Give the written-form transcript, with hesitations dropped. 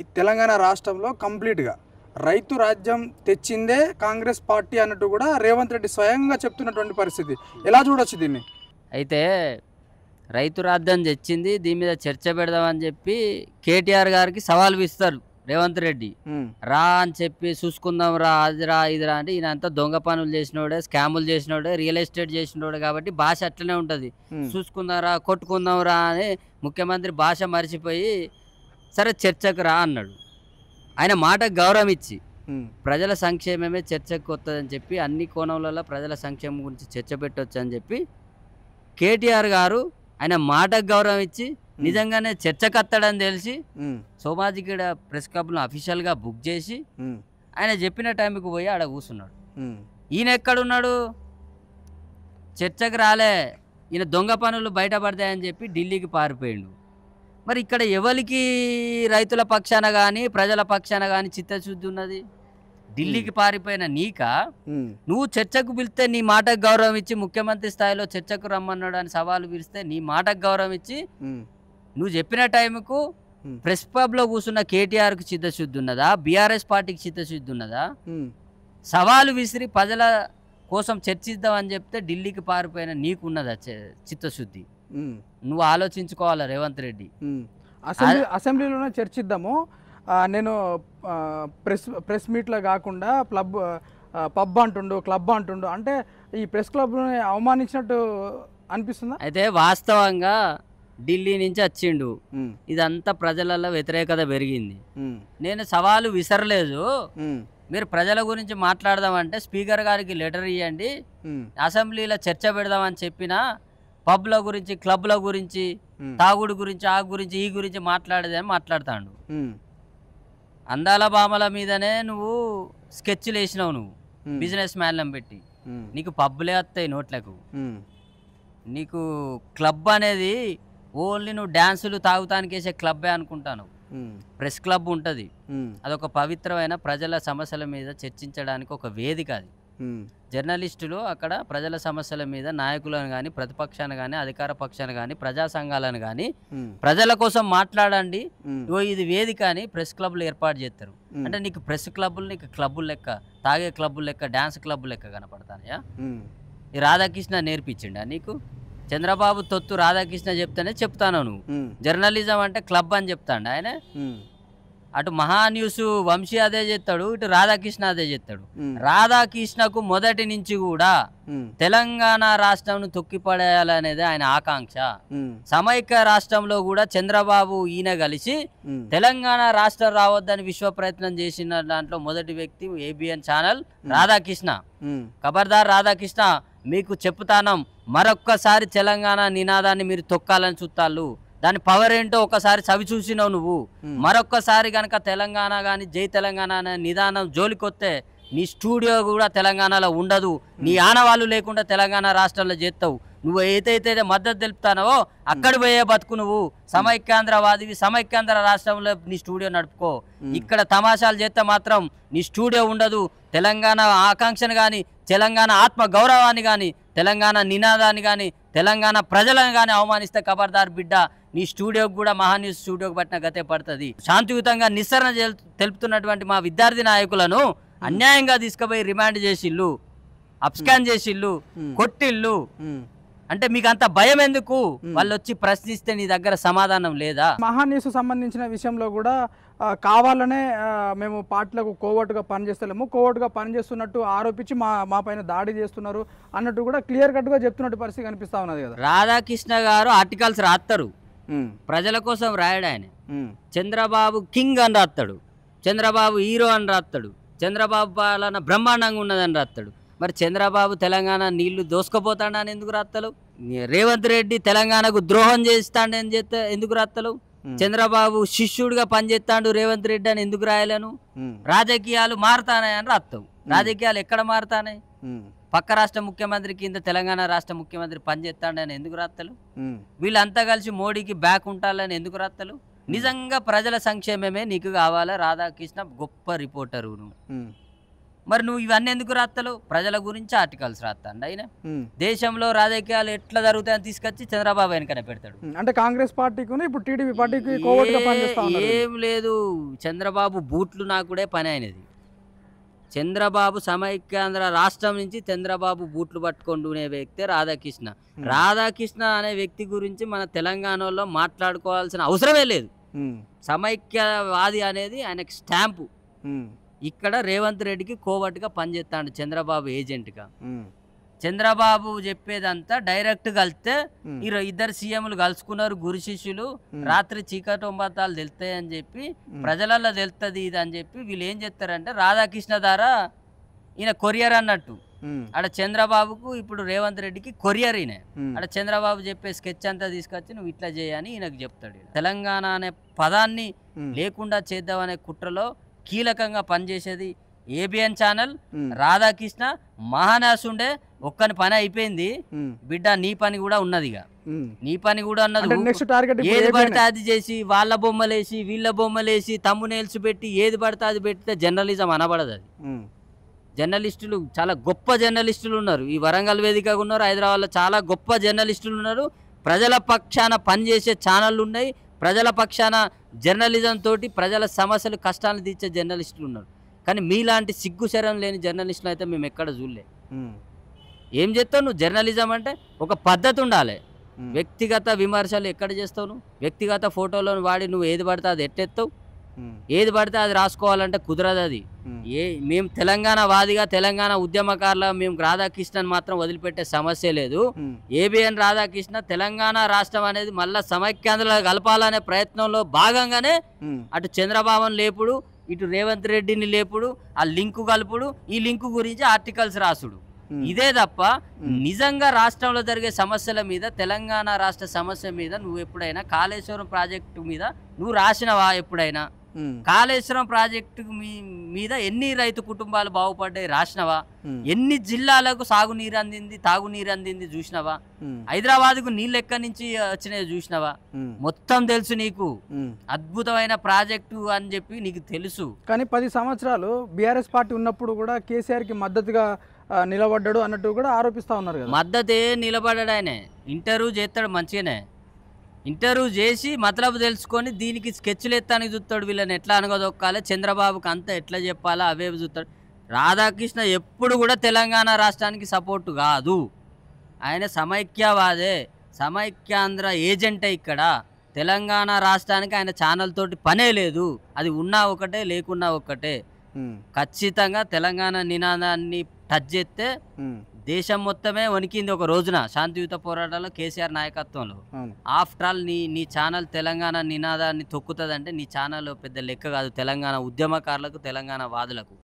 ఈ తెలంగాణ రాష్ట్రంలో కంప్లీట్గా రైతు రాజ్యం తెచ్చిందే కాంగ్రెస్ పార్టీ అన్నట్టు కూడా రేవంత్ రెడ్డి స్వయంగా చెప్తున్నటువంటి పరిస్థితి. ఎలా చూడొచ్చు దీన్ని? అయితే రైతు రాజ్యం తెచ్చింది, దీని మీద చర్చ పెడదామని చెప్పి కేటీఆర్ గారికి సవాల్ విస్తారు రేవంత్ రెడ్డి. రా అని చెప్పి చూసుకుందాం రా, అదిరా ఇదిరా అంటే ఈయన అంతా దొంగ పనులు చేసినోడే, స్కాములు చేసినోడే, రియల్ ఎస్టేట్ చేసినోడే కాబట్టి భాష అట్లనే ఉంటుంది. చూసుకుందాం రా, కొట్టుకుందాం రా అని ముఖ్యమంత్రి భాష మర్చిపోయి సరే చర్చకు రా అన్నాడు. ఆయన మాటకు గౌరవం ఇచ్చి ప్రజల సంక్షేమమే చర్చకు వస్తుందని చెప్పి అన్ని కోణంలలో ప్రజల సంక్షేమం గురించి చర్చ పెట్టవచ్చు అని చెప్పి కేటీఆర్ గారు ఆయన మాటకు గౌరవం ఇచ్చి నిజంగానే చర్చకు వస్తాడని తెలిసి సోమాజిగూడ ప్రెస్ క్లబ్ను అఫీషియల్గా బుక్ చేసి ఆయన చెప్పిన టైంకి పోయి ఆడ కూర్చున్నాడు. ఈయన ఎక్కడున్నాడు? చర్చకు రాలే, ఈయన దొంగ పనులు బయటపడతాయని చెప్పి ఢిల్లీకి పారిపోయిండు. మరి ఇక్కడ ఎవరికి రైతుల పక్షాన కానీ ప్రజల పక్షాన కానీ చిత్తశుద్ధి ఉన్నది? ఢిల్లీకి పారిపోయిన నీక నువ్వు చర్చకు పిలిస్తే నీ మాటకు గౌరవం ఇచ్చి ముఖ్యమంత్రి స్థాయిలో చర్చకు రమ్మన్నాడు అని సవాలు పిలిస్తే నీ మాటకు గౌరవం ఇచ్చి నువ్వు చెప్పిన టైంకు ప్రెస్ క్లబ్లో కూర్చున్న కేటీఆర్కి చిత్తశుద్ధి ఉన్నదా? బీఆర్ఎస్ పార్టీకి చిత్తశుద్ధి ఉన్నదా? సవాలు విసిరి ప్రజల కోసం చర్చిద్దామని చెప్తే ఢిల్లీకి పారిపోయిన నీకున్నదా చిత్తశుద్ధి? నువ్వు ఆలోచించుకోవాలి రేవంత్ రెడ్డి. అసెంబ్లీలోనే చర్చిద్దాము, నేను ప్రెస్ మీట్లో కాకుండా పబ్ అంటుండు, క్లబ్ అంటుండు అంటే ఈ ప్రెస్ క్లబ్ని అవమానించినట్టు అనిపిస్తుందా? అయితే వాస్తవంగా ఢిల్లీ నుంచి వచ్చిండు, ఇదంతా ప్రజలలో వ్యతిరేకత పెరిగింది. నేను సవాలు విసరలేదు, మీరు ప్రజల గురించి మాట్లాడదామంటే స్పీకర్ గారికి లెటర్ ఇవ్వండి, అసెంబ్లీలో చర్చ పెడదామని చెప్పిన పబ్ల గురించి, క్లబ్ల గురించి, తాగుడు గురించి, ఆ గురించి, ఈ గురించి మాట్లాడేదని మాట్లాడతాడు. అందాల బామల మీదనే నువ్వు స్కెచ్లు వేసినావు, నువ్వు బిజినెస్ మ్యాన్లను పెట్టి. నీకు పబ్బులే వస్తాయి నోట్లకు. నీకు క్లబ్ అనేది ఓన్లీ నువ్వు డ్యాన్సులు తాగుతానికి వేసే క్లబ్బే అనుకుంటాను. ప్రెస్ క్లబ్ ఉంటుంది, అదొక పవిత్రమైన ప్రజల సమస్యల మీద చర్చించడానికి ఒక వేదిక. అది జర్నలిస్టులు అక్కడ ప్రజల సమస్యల మీద నాయకులను కానీ, ప్రతిపక్షాన్ని కానీ, అధికార పక్షాన్ని కానీ, ప్రజా సంఘాలను కానీ ప్రజల కోసం మాట్లాడండి, ఇది వేదిక అని ప్రెస్ క్లబ్లు ఏర్పాటు చేస్తారు. అంటే నీకు ప్రెస్ క్లబ్బులు నీకు క్లబ్బులు లెక్క, తాగే క్లబ్బులు లెక్క, డ్యాన్స్ క్లబ్బులు లెక్క కనపడతానయా? ఈ రాధాకృష్ణ నేర్పించిండా నీకు? చంద్రబాబు తొత్తు రాధాకృష్ణ చెప్తేనే చెప్తాను. నువ్వు జర్నలిజం అంటే క్లబ్ అని చెప్తాడు ఆయన. అటు మహాన్యూస్ వంశీ అదే చేస్తాడు, ఇటు రాధాకృష్ణ అదే చేస్తాడు. రాధాకృష్ణకు మొదటి నుంచి కూడా తెలంగాణ రాష్ట్రం తొక్కిపడేయాలనేది ఆయన ఆకాంక్ష. సమైక్య రాష్ట్రంలో కూడా చంద్రబాబు ఈయన కలిసి తెలంగాణ రాష్ట్రం రావద్దని విశ్వ ప్రయత్నం చేసిన దాంట్లో మొదటి వ్యక్తి ఏబిఎన్ ఛానల్ రాధాకృష్ణ. ఖబర్దార్ రాధాకృష్ణ, మీకు చెప్తానం, మరొక్కసారి తెలంగాణ నినాదాన్ని మీరు తొక్కాలని చూస్తాళ్ళు, దాని పవర్ ఏంటో ఒకసారి చవి చూసినావు నువ్వు. మరొక్కసారి కనుక తెలంగాణ కానీ జై తెలంగాణ అనే నిదానం జోలికొస్తే నీ స్టూడియో కూడా తెలంగాణలో ఉండదు, నీ ఆనవాళ్ళు లేకుండా తెలంగాణ రాష్ట్రంలో చేస్తావు. నువ్వు ఏదైతే మద్దతు తెలుపుతానో అక్కడ పోయే బతుకు నువ్వు. సమైక్యాంధ్రవాదివి, సమైక్యాంధ్ర రాష్ట్రంలో నీ స్టూడియో నడుపుకో. ఇక్కడ తమాషాలు చేస్తే మాత్రం నీ స్టూడియో ఉండదు. తెలంగాణ ఆకాంక్షను కానీ, తెలంగాణ ఆత్మ గౌరవాన్ని కానీ, తెలంగాణ నినాదాన్ని కానీ, తెలంగాణ ప్రజలను కానీ అవమానిస్తే ఖబర్దార్ బిడ్డ, నీ స్టూడియోకి కూడా మహాన్యూస్ స్టూడియోకి పట్టిన గతే పడుతుంది. శాంతియుతంగా నిస్సరణ తెలుపుతున్నటువంటి మా విద్యార్థి నాయకులను అన్యాయంగా తీసుకుపోయి రిమాండ్ చేసిళ్ళు, అబ్స్కాన్ చేసిళ్ళు, కొట్టిళ్ళు. అంటే మీకు అంత భయం ఎందుకు? వాళ్ళు వచ్చి ప్రశ్నిస్తే నీ దగ్గర సమాధానం లేదా? మహాన్యూస్ సంబంధించిన విషయంలో కూడా కావాలనే మేము పార్టీలకు కోవట్టుగా పనిచేస్తలేము, కోవట్టుగా పనిచేస్తున్నట్టు ఆరోపించి మా పైన దాడి చేస్తున్నారు అన్నట్టు కూడా క్లియర్ కట్గా చెప్తున్నట్టు పరిస్థితి కనిపిస్తా ఉన్నది కదా. రాధాకృష్ణ గారు ఆర్టికల్స్ రాస్తారు, ప్రజల కోసం రాయడు ఆయన. చంద్రబాబు కింగ్ అని రాస్తాడు, చంద్రబాబు హీరో అని రాస్తాడు, చంద్రబాబు పాలన బ్రహ్మాండంగా ఉన్నదని రాస్తాడు. మరి చంద్రబాబు తెలంగాణ నీళ్లు దోసుకుపోతాడని ఎందుకు రాత్తలు? రేవంత్ రెడ్డి తెలంగాణకు ద్రోహం చేస్తాడని చెప్తే ఎందుకు రాత్తలు? చంద్రబాబు శిష్యుడిగా పనిచేస్తాడు రేవంత్ రెడ్డి అని ఎందుకు రాయలేను? రాజకీయాలు మారుతానాయని రాస్తావు. రాజకీయాలు ఎక్కడ మారుతానాయి? పక్క రాష్ట్ర ముఖ్యమంత్రి కింద తెలంగాణ రాష్ట్ర ముఖ్యమంత్రి పనిచేస్తాడని ఎందుకు రాత్తలు? వీళ్ళంతా కలిసి మోడీకి బ్యాక్ ఉంటాలని ఎందుకు రాత్తలు? నిజంగా ప్రజల సంక్షేమమే నీకు కావాలా రాధాకృష్ణ? గొప్ప రిపోర్టరు నువ్వు. మరి నువ్వు ఇవన్నీ ఎందుకు రాత్తలేవు? ప్రజల గురించి ఆర్టికల్స్ రాస్తాండి ఆయన. దేశంలో రాజకీయాలు ఎట్లా జరుగుతాయని తీసుకొచ్చి చంద్రబాబు వెనకనే పెడతాడు. అంటే కాంగ్రెస్ పార్టీకి ఇప్పుడు టీడీపీ పార్టీకి కోవట్టుగా పనిచేస్తా ఉన్నారు. ఏం లేదు, చంద్రబాబు బూట్లు నాకుడే పని అయినది. చంద్రబాబు సమైక్యాంధ్ర రాష్ట్రం నుంచి చంద్రబాబు బూట్లు పట్టుకుంటూనే వ్యక్తి రాధాకృష్ణ. రాధాకృష్ణ అనే వ్యక్తి గురించి మన తెలంగాణలో మాట్లాడుకోవాల్సిన అవసరమే లేదు. సమైక్యవాది అనేది ఆయనకి స్టాంపు. ఇక్కడ రేవంత్ రెడ్డికి కోవట్టుగా పనిచేస్తాడు చంద్రబాబు ఏజెంట్గా. చంద్రబాబు చెప్పేదంతా డైరెక్ట్ కలిస్తే ఇద్దరు సీఎంలు కలుసుకున్నారు, గురు శిష్యులు, రాత్రి చీకటొంబతాలు తెలుస్తాయని చెప్పి ప్రజలలో తెలుస్తుంది ఇది అని చెప్పి వీళ్ళు ఏం చేస్తారంటే రాధాకృష్ణ ద్వారా ఈయన కొరియర్ అన్నట్టు. ఆడ చంద్రబాబుకు ఇప్పుడు రేవంత్ రెడ్డికి కొరియర్ ఈయన. ఆడ చంద్రబాబు చెప్పే స్కెచ్ అంతా తీసుకొచ్చి నువ్వు ఇట్లా చేయని ఈయనకు చెప్తాడు. తెలంగాణ అనే పదాన్ని లేకుండా చేద్దామనే కుట్రలో కీలకంగా పనిచేసేది ఏబిఎన్ ఛానల్, రాధాకృష్ణ, మహానాసుండే. ఒక్కని పని అయిపోయింది బిడ్డ, నీ పని కూడా ఉన్నదిగా. నీ పని కూడా ఉన్నది. ఏది పడితే అది చేసి వాళ్ళ బొమ్మలేసి వీళ్ళ బొమ్మలేసి తమ్మునేల్స్ పెట్టి ఏది పడితే అది పెడితే జర్నలిజం అనబడదు. అది జర్నలిస్టులు చాలా గొప్ప జర్నలిస్టులు ఉన్నారు. ఈ వరంగల్ వేదికగా ఉన్నారు, హైదరాబాద్లో చాలా గొప్ప జర్నలిస్టులు ఉన్నారు. ప్రజల పక్షాన పనిచేసే ఛానళ్ళు ఉన్నాయి. ప్రజల పక్షాన జర్నలిజం తోటి ప్రజల సమస్యలు కష్టాలను తీర్చే జర్నలిస్టులు ఉన్నారు. కానీ మీలాంటి సిగ్గు శరం లేని జర్నలిస్టులు అయితే మేము ఎక్కడ చూడలే. ఏం చేస్తావు నువ్వు? జర్నలిజం అంటే ఒక పద్ధతి ఉండాలి. వ్యక్తిగత విమర్శలు ఎక్కడ చేస్తావు నువ్వు? వ్యక్తిగత ఫోటోలను వాడి నువ్వు ఏది పడితే అది ఎట్టెత్తావు, ఏది పడితే అది రాసుకోవాలంటే కుదరదు. అది మేము తెలంగాణ వాదిగా తెలంగాణ ఉద్యమకారుల మేము రాధాకృష్ణని మాత్రం వదిలిపెట్టే సమస్య లేదు. ఏబిఎన్ రాధాకృష్ణ తెలంగాణ రాష్ట్రం అనేది మళ్ళా సమైక్యాంధ్రలో కలపాలనే ప్రయత్నంలో భాగంగానే అటు చంద్రబాబుని లేపుడు, ఇటు రేవంత్ రెడ్డిని లేపుడు, ఆ లింకు కలుపుడు, ఈ లింకు గురించి ఆర్టికల్స్ రాసుడు. ఇదే తప్ప నిజంగా రాష్ట్రంలో జరిగే సమస్యల మీద, తెలంగాణ రాష్ట్ర సమస్య మీద నువ్వు ఎప్పుడైనా కాళేశ్వరం ప్రాజెక్టు మీద నువ్వు రాసినవా? ఎప్పుడైనా కాళేశ్వరం ప్రాజెక్టు మీద ఎన్ని రైతు కుటుంబాలు బాగుపడ్డాయి రాసినవా? ఎన్ని జిల్లాలకు సాగునీరు అందింది, తాగునీరు అందింది చూసినవా? హైదరాబాద్కు నీళ్ళు ఎక్కడి నుంచి వచ్చినాయో చూసినవా? మొత్తం తెలుసు నీకు. అద్భుతమైన ప్రాజెక్టు అని చెప్పి నీకు తెలుసు. కానీ 10 సంవత్సరాలు బీఆర్ఎస్ పార్టీ ఉన్నప్పుడు కూడా కేసీఆర్కి మద్దతుగా నిలబడ్డాడు అన్నట్టు కూడా ఆరోపిస్తూ ఉన్నారు కదా. మద్దతే నిలబడ్డాడు. ఆయన ఇంటర్వ్యూ చేస్తాడు మంచిగానే. ఇంటర్వ్యూ చేసి మతలబు తెలుసుకొని దీనికి స్కెచ్లు ఎత్తానికి చూస్తాడు. వీళ్ళని ఎట్లా అనగదొక్కాలి, చంద్రబాబుకి అంతా ఎట్లా చెప్పాలా అవేవి చూస్తాడు. రాధాకృష్ణ ఎప్పుడు కూడా తెలంగాణ రాష్ట్రానికి సపోర్టు కాదు. ఆయన సమైక్యవాదే, సమైక్యాంధ్ర ఏజెంటే. ఇక్కడ తెలంగాణ రాష్ట్రానికి ఆయన ఛానల్ తోటి పనే లేదు. అది ఉన్నా ఒకటే లేకున్నా ఒకటే. ఖచ్చితంగా తెలంగాణ నినాదాన్ని టచ్ చేస్తే దేశం మొత్తమే వణికింది ఒక రోజున శాంతియుత పోరాటాల్లో కేసీఆర్ నాయకత్వంలో. ఆఫ్టర్ ఆల్ నీ ఛానల్ తెలంగాణ నినాదాన్ని తొక్కుతుందంటే నీ ఛానల్ పెద్ద లెక్క కాదు తెలంగాణ ఉద్యమకారులకు, తెలంగాణ వాదులకు.